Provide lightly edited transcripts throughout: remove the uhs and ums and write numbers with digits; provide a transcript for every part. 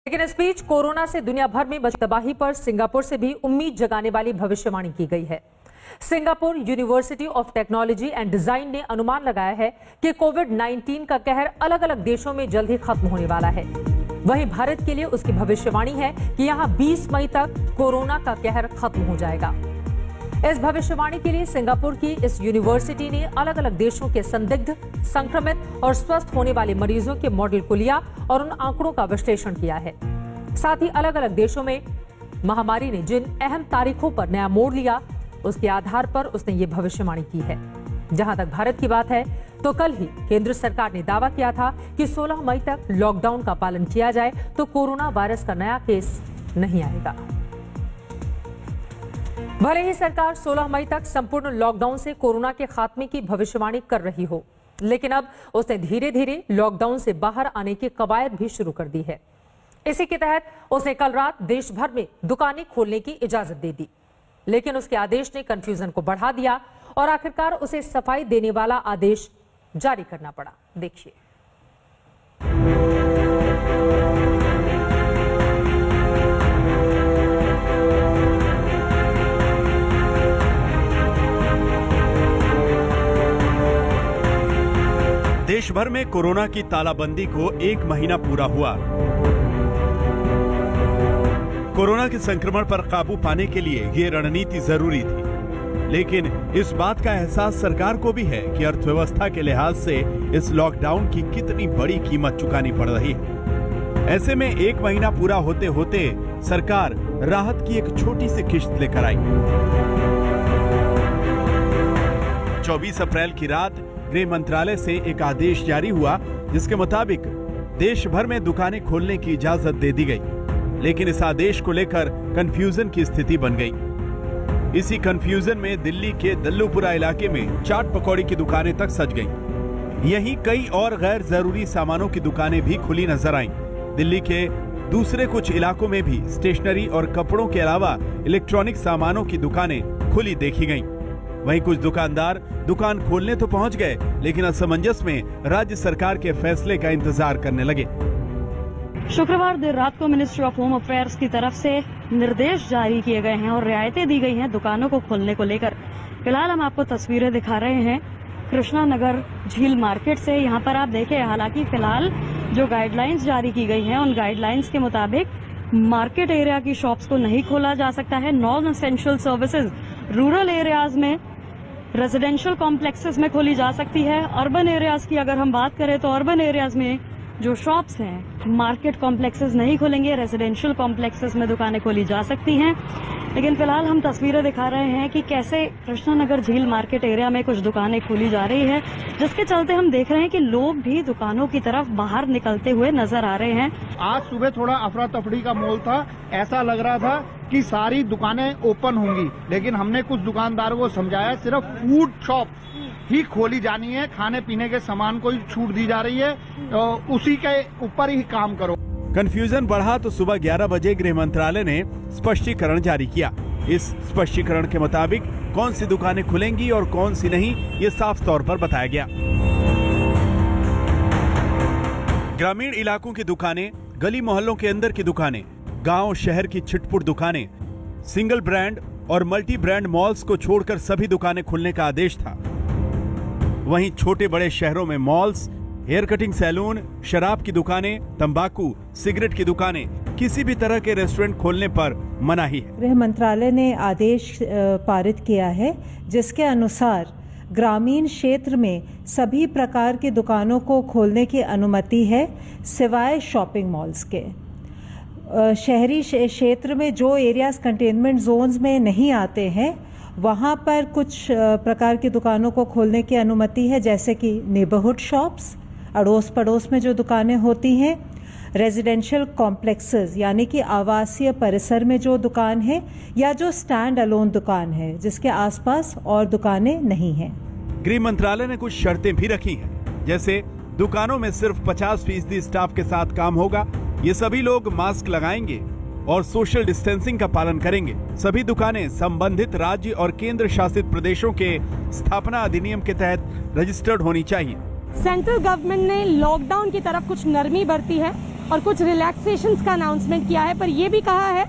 लेकिन इस बीच कोरोना से दुनिया भर में मची तबाही पर सिंगापुर से भी उम्मीद जगाने वाली भविष्यवाणी की गई है। Singapore university of technology and design ने अनुमान लगाया है कि कोविड-19 का कहर अलग अलग देशों में जल्द ही खत्म होने वाला है। वहीं भारत के लिए उसकी भविष्यवाणी है कि यहां 20 मई तक कोरोना का कहर खत्म हो जाएगा। इस भविष्यवाणी के लिए सिंगापुर की इस यूनिवर्सिटी ने अलग अलग देशों के संदिग्ध, संक्रमित और स्वस्थ होने वाले मरीजों के मॉडल को लिया और उन आंकड़ों का विश्लेषण किया है। साथ ही अलग अलग देशों में महामारी ने जिन अहम तारीखों पर नया मोड़ लिया, उसके आधार पर उसने ये भविष्यवाणी की है। जहां तक भारत की बात है तो कल ही केंद्र सरकार ने दावा किया था कि 16 मई तक लॉकडाउन का पालन किया जाए तो कोरोना वायरस का नया केस नहीं आएगा। भले ही सरकार 16 मई तक संपूर्ण लॉकडाउन से कोरोना के खात्मे की भविष्यवाणी कर रही हो, लेकिन अब उसने धीरे धीरे लॉकडाउन से बाहर आने की कवायद भी शुरू कर दी है। इसी के तहत उसने कल रात देश भर में दुकानें खोलने की इजाजत दे दी, लेकिन उसके आदेश ने कंफ्यूजन को बढ़ा दिया और आखिरकार उसे सफाई देने वाला आदेश जारी करना पड़ा। देखिए। देश भर में कोरोना की तालाबंदी को 1 महीना पूरा हुआ। कोरोना के संक्रमण पर काबू पाने के लिए ये रणनीति जरूरी थी, लेकिन इस बात का एहसास सरकार को भी है कि अर्थव्यवस्था के लिहाज से इस लॉकडाउन की कितनी बड़ी कीमत चुकानी पड़ रही है। ऐसे में 1 महीना पूरा होते होते सरकार राहत की एक छोटी सी किश्त लेकर आई। 24 अप्रैल की रात गृह मंत्रालय से एक आदेश जारी हुआ, जिसके मुताबिक देश भर में दुकानें खोलने की इजाजत दे दी गई। लेकिन इस आदेश को लेकर कंफ्यूजन की स्थिति बन गई। इसी कंफ्यूजन में दिल्ली के दल्लूपुरा इलाके में चाट पकौड़ी की दुकानें तक सज गईं। यहीं कई और गैर जरूरी सामानों की दुकानें भी खुली नजर आईं। दिल्ली के दूसरे कुछ इलाकों में भी स्टेशनरी और कपड़ों के अलावा इलेक्ट्रॉनिक सामानों की दुकानें खुली देखी गईं। वहीं कुछ दुकानदार दुकान खोलने तो पहुंच गए, लेकिन असमंजस में राज्य सरकार के फैसले का इंतजार करने लगे। शुक्रवार देर रात को मिनिस्ट्री ऑफ होम अफेयर्स की तरफ से निर्देश जारी किए गए हैं और रियायतें दी गई हैं दुकानों को खोलने को लेकर। फिलहाल हम आपको तस्वीरें दिखा रहे हैं कृष्णा नगर झील मार्केट से। यहाँ पर आप देखें, हालांकि फिलहाल जो गाइडलाइंस जारी की गई हैं उन गाइडलाइंस के मुताबिक मार्केट एरिया की शॉप्स को नहीं खोला जा सकता है। Non essential services rural areas में, रेजिडेंशियल कॉम्प्लेक्सेस में खोली जा सकती है। अर्बन एरियाज की अगर हम बात करें तो अर्बन एरियाज में जो शॉप्स हैं, मार्केट कॉम्प्लेक्सेस नहीं खोलेंगे, रेजिडेंशियल कॉम्प्लेक्सेस में दुकानें खोली जा सकती हैं। लेकिन फिलहाल हम तस्वीरें दिखा रहे हैं कि कैसे कृष्णानगर झील मार्केट एरिया में कुछ दुकानें खोली जा रही है, जिसके चलते हम देख रहे हैं कि लोग भी दुकानों की तरफ बाहर निकलते हुए नजर आ रहे हैं। आज सुबह थोड़ा अफरा तफरी का माहौल था, ऐसा लग रहा था कि सारी दुकानें ओपन होंगी, लेकिन हमने कुछ दुकानदारों को समझाया सिर्फ फूड शॉप ही खोली जानी है, खाने पीने के सामान को ही छूट दी जा रही है, तो उसी के ऊपर ही काम करो। कंफ्यूजन बढ़ा तो सुबह 11 बजे गृह मंत्रालय ने स्पष्टीकरण जारी किया। इस स्पष्टीकरण के मुताबिक कौन सी दुकानें खुलेंगी और कौन सी नहीं, ये साफ तौर पर बताया गया। ग्रामीण इलाकों की दुकानें, गली मोहल्लों के अंदर की दुकानें, गांव शहर की छिटपुट दुकानें, सिंगल ब्रांड और मल्टी ब्रांड मॉल्स को छोड़कर सभी दुकानें खुलने का आदेश था। वहीं छोटे बड़े शहरों में मॉल्स, हेयर कटिंग सैलून, शराब की दुकानें, तंबाकू, सिगरेट की दुकानें, किसी भी तरह के रेस्टोरेंट खोलने पर मनाही है। गृह मंत्रालय ने आदेश पारित किया है, जिसके अनुसार ग्रामीण क्षेत्र में सभी प्रकार की दुकानों को खोलने की अनुमति है, सिवाय शॉपिंग मॉल्स के। शहरी क्षेत्र में जो एरियाज कंटेनमेंट जोन्स में नहीं आते हैं, वहाँ पर कुछ प्रकार की दुकानों को खोलने की अनुमति है, जैसे कि नेबरहुड शॉप्स, अड़ोस पड़ोस में जो दुकानें होती हैं, रेजिडेंशियल कॉम्प्लेक्सेस यानी कि आवासीय परिसर में जो दुकान है, या जो स्टैंड अलोन दुकान है जिसके आसपास और दुकानें नहीं हैं। गृह मंत्रालय ने कुछ शर्तें भी रखी हैं, जैसे दुकानों में सिर्फ 50% स्टाफ के साथ काम होगा, ये सभी लोग मास्क लगाएंगे और सोशल डिस्टेंसिंग का पालन करेंगे। सभी दुकानें संबंधित राज्य और केंद्र शासित प्रदेशों के स्थापना अधिनियम के तहत रजिस्टर्ड होनी चाहिए। सेंट्रल गवर्नमेंट ने लॉकडाउन की तरफ कुछ नरमी बरती है और कुछ रिलैक्सेशंस का अनाउंसमेंट किया है, पर यह भी कहा है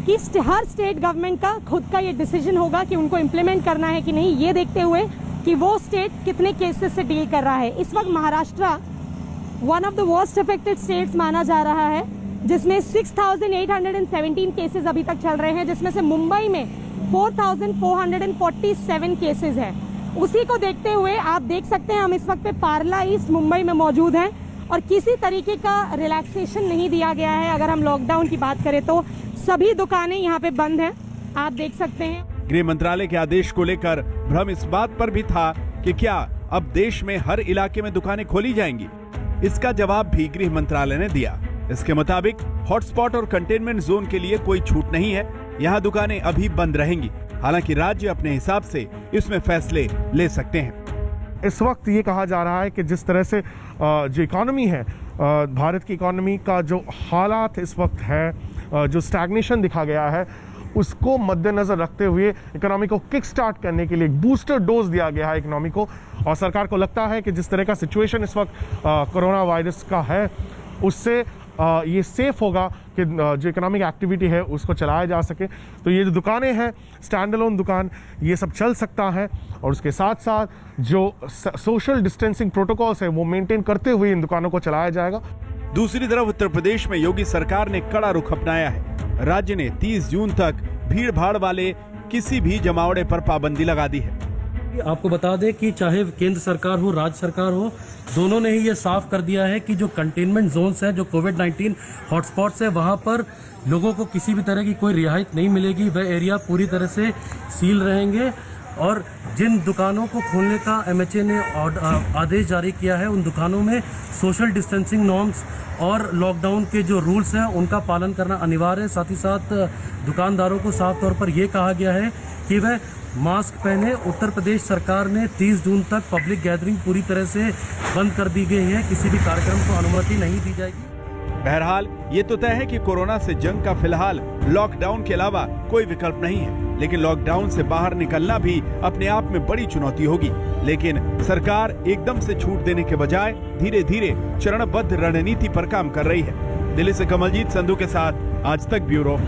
कि हर स्टेट गवर्नमेंट का खुद का ये डिसीजन होगा कि उनको इम्प्लीमेंट करना है कि नहीं, ये देखते हुए कि वो स्टेट कितने केसेस से डील कर रहा है। इस वक्त Maharashtra one of the worst affected states माना जा रहा है, जिसमें 6,817 केसेस अभी तक चल रहे हैं, जिसमें से मुंबई में 4,447 केसेस हैं। उसी को देखते हुए आप देख सकते हैं हम इस वक्त पे पार्ला ईस्ट मुंबई में मौजूद हैं और किसी तरीके का रिलैक्सेशन नहीं दिया गया है। अगर हम लॉकडाउन की बात करें तो सभी दुकानें यहाँ पे बंद हैं, आप देख सकते हैं। गृह मंत्रालय के आदेश को लेकर भ्रम इस बात पर भी था कि क्या अब देश में हर इलाके में दुकानें खोली जाएंगी। इसका जवाब भी गृह मंत्रालय ने दिया। इसके मुताबिक हॉटस्पॉट और कंटेनमेंट जोन के लिए कोई छूट नहीं है, यहाँ दुकानें अभी बंद रहेंगी। हालांकि राज्य अपने हिसाब से इसमें फैसले ले सकते हैं। इस वक्त ये कहा जा रहा है कि जिस तरह से जो इकोनॉमी है, भारत की इकोनॉमी का जो हालात इस वक्त है, जो स्टैग्नेशन दिखा गया है, उसको मद्देनजर रखते हुए इकोनॉमी को किक स्टार्ट करने के लिए एक बूस्टर डोज दिया गया है इकोनॉमी को। और सरकार को लगता है कि जिस तरह का सिचुएशन इस वक्त कोरोना वायरस का है, उससे ये सेफ होगा कि जो इकोनॉमिक एक्टिविटी है उसको चलाया जा सके। तो ये जो दुकानें हैं, स्टैंड अलोन दुकान, ये सब चल सकता है और उसके साथ साथ जो सोशल डिस्टेंसिंग प्रोटोकॉल्स है वो मेंटेन करते हुए इन दुकानों को चलाया जाएगा। दूसरी तरफ उत्तर प्रदेश में योगी सरकार ने कड़ा रुख अपनाया है। राज्य ने 30 जून तक भीड़ भाड़ वाले किसी भी जमावड़े पर पाबंदी लगा दी है। आपको बता दें कि चाहे केंद्र सरकार हो, राज्य सरकार हो, दोनों ने ही ये साफ कर दिया है कि जो कंटेनमेंट जोन्स है, जो कोविड-19 हॉटस्पॉट्स है, वहां पर लोगों को किसी भी तरह की कोई रियायत नहीं मिलेगी। वह एरिया पूरी तरह से सील रहेंगे और जिन दुकानों को खोलने का एमएचए ने आदेश जारी किया है, उन दुकानों में सोशल डिस्टेंसिंग नॉर्म्स और लॉकडाउन के जो रूल्स हैं उनका पालन करना अनिवार्य है। साथ ही साथ दुकानदारों को साफ तौर पर यह कहा गया है कि वह मास्क पहने। उत्तर प्रदेश सरकार ने 30 जून तक पब्लिक गैदरिंग पूरी तरह से बंद कर दी गई है, किसी भी कार्यक्रम को अनुमति नहीं दी जाएगी। बहरहाल ये तो तय है कि कोरोना से जंग का फिलहाल लॉकडाउन के अलावा कोई विकल्प नहीं है, लेकिन लॉकडाउन से बाहर निकलना भी अपने आप में बड़ी चुनौती होगी। लेकिन सरकार एकदम से छूट देने के बजाय धीरे धीरे चरणबद्ध रणनीति पर काम कर रही है। दिल्ली से कमलजीत संधू के साथ आज तक ब्यूरो।